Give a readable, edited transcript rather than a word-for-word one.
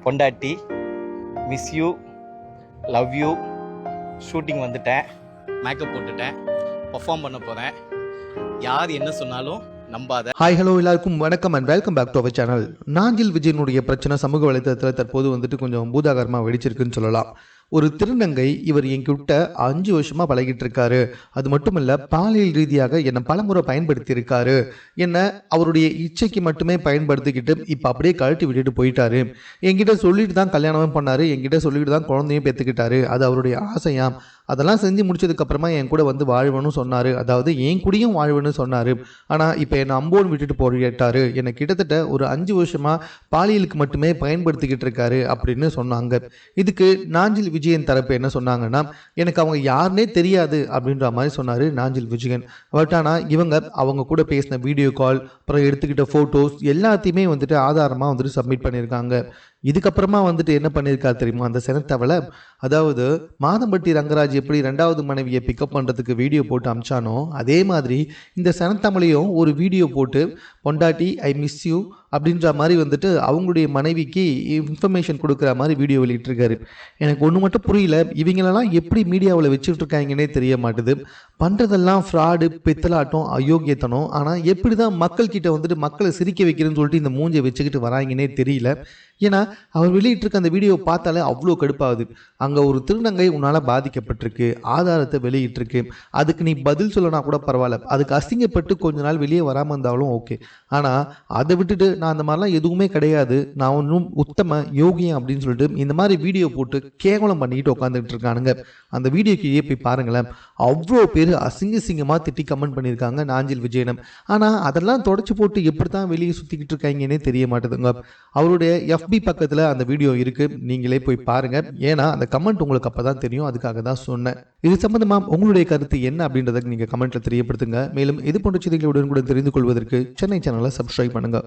பொண்டாட்டி miss you, love you, shooting வந்துட்டேன், makeup போட்டுட்டேன், பர்ஃபார்ம் பண்ண போகிறேன். யார் என்ன சொன்னாலும் நம்பாத. ஹாய் ஹலோ எல்லாருக்கும் வணக்கம் and welcome back to our channel. Nanjil விஜயனுடைய பிரச்சனை சமூக வலைத்தளத்தில் தற்போது கொஞ்சம் பூதாகரமாக வெடிச்சிருக்குன்னு சொல்லலாம். ஒரு திருநங்கை இவர் என்கிட்ட 5 வருஷமாக பழகிட்டு இருக்காரு, அது மட்டும் இல்லை பாலியல் ரீதியாக என்னை பலமுறை பயன்படுத்தி இருக்காரு, என்னை அவருடைய இச்சைக்கு மட்டுமே பயன்படுத்திக்கிட்டு இப்போ அப்படியே கழட்டி விட்டுட்டு போயிட்டாரு, என்கிட்ட சொல்லிட்டு தான் கல்யாணமும் பண்ணாரு, என்கிட்ட சொல்லிட்டு தான் குழந்தையும் பெற்றுக்கிட்டாரு, அது அவருடைய ஆசையாம், அதெல்லாம் செஞ்சு முடிச்சதுக்கப்புறமா என் கூட வந்து வாழ்வன்னு சொன்னார், அதாவது என் கூடயும் வாழ்வன்னு சொன்னார். ஆனால் இப்போ என்னை அம்போன்னு விட்டுட்டு போயிட்டாரு, என்னை கிட்டத்தட்ட ஒரு 5 வருஷமாக பாலியலுக்கு மட்டுமே பயன்படுத்திக்கிட்டு இருக்காரு அப்படின்னு சொன்னாங்க. இதுக்கு நாஞ்சில் விஜயன் தரப்பு என்ன சொன்னாங்கன்னா, எனக்கு அவங்க யாருன்னே தெரியாது அப்படின்ற மாதிரி சொன்னார் நாஞ்சில் விஜயன். பட் ஆனால் அவங்க கூட பேசின வீடியோ கால், அப்புறம் எடுத்துக்கிட்ட ஃபோட்டோஸ் எல்லாத்தையுமே ஆதாரமாக சப்மிட் பண்ணியிருக்காங்க. இதுக்கப்புறமா என்ன பண்ணியிருக்காரு தெரியுமா அந்த செனத்தவளை, அதாவது மாதம்பட்டி ரங்கராஜ் எப்படி 2வது மனைவியை பிக்கப் பண்ணுறதுக்கு வீடியோ போட்டு அமிச்சானோ அதே மாதிரி இந்த செனத்தமிழையும் ஒரு வீடியோ போட்டு பொண்டாட்டி ஐ மிஸ் யூ அப்படின்ற மாதிரி அவங்களுடைய மனைவிக்கு இன்ஃபர்மேஷன் கொடுக்குற மாதிரி வீடியோ வெளியிட்டிருக்காரு. எனக்கு ஒன்று மட்டும் புரியல, இவங்களெல்லாம் எப்படி மீடியாவில் வச்சுட்டு இருக்காங்கன்னே தெரிய மாட்டுது. பண்ணுறதெல்லாம் ஃப்ராடு, பித்தலாட்டம், அயோக்கியத்தனம். ஆனால் எப்படி தான் மக்கள்கிட்ட மக்களை சிரிக்க வைக்கிறேன்னு சொல்லிட்டு இந்த மூஞ்சை வச்சுக்கிட்டு வராங்கன்னே தெரியல. ஏன்னா அவர் வெளியிட்டிருக்க அந்த வீடியோ பார்த்தாலே அவ்வளோ கடுப்பாகுது. அங்கே ஒரு திருநங்கை உன்னால் பாதிக்கப்பட்டிருக்கு, ஆதாரத்தை வெளியிட்டிருக்கு, அதுக்கு நீ பதில் சொல்லனா கூட பரவாயில்ல, அதுக்கு அசிங்கப்பட்டு கொஞ்ச நாள் வெளியே வராமல் இருந்தாலும் ஓகே. ஆனால் அதை விட்டுட்டு நான் அந்த மாதிரிலாம் எதுவுமே கிடையாது, நான் ஒன்றும் உத்தம யோகியம் அப்படின்னு சொல்லிட்டு இந்த மாதிரி வீடியோ போட்டு கேவலம் பண்ணிட்டு உட்காந்துட்டு இருக்கானுங்க. அந்த வீடியோக்கு போய் பாருங்களேன், அவ்வளோ பேர் அசிங்கமாக திட்டி கமெண்ட் பண்ணியிருக்காங்க நாஞ்சில் விஜயனம். ஆனால் அதெல்லாம் தொடச்சி போட்டு எப்படி தான் வெளியே சுற்றிக்கிட்டு இருக்காங்கன்னே தெரிய மாட்டேதுங்க. அவருடைய FB பக்கத்தில் அந்த வீடியோ இருக்குது, நீங்களே போய் பாருங்கள். ஏன்னா அந்த கமெண்ட் உங்களுக்கு அப்போ தான் தெரியும், அதுக்காக தான் சொன்னேன். இது சம்பந்தமாக உங்களுடைய கருத்து என்ன அப்படின்றத நீங்கள் கமெண்ட்டில் தெரியப்படுத்துங்க. மேலும் இது போன்ற செய்திகளுடன் கூட தெரிந்து கொள்வதற்கு சென்னை சேனலை சப்ஸ்கிரைப் பண்ணுங்கள்.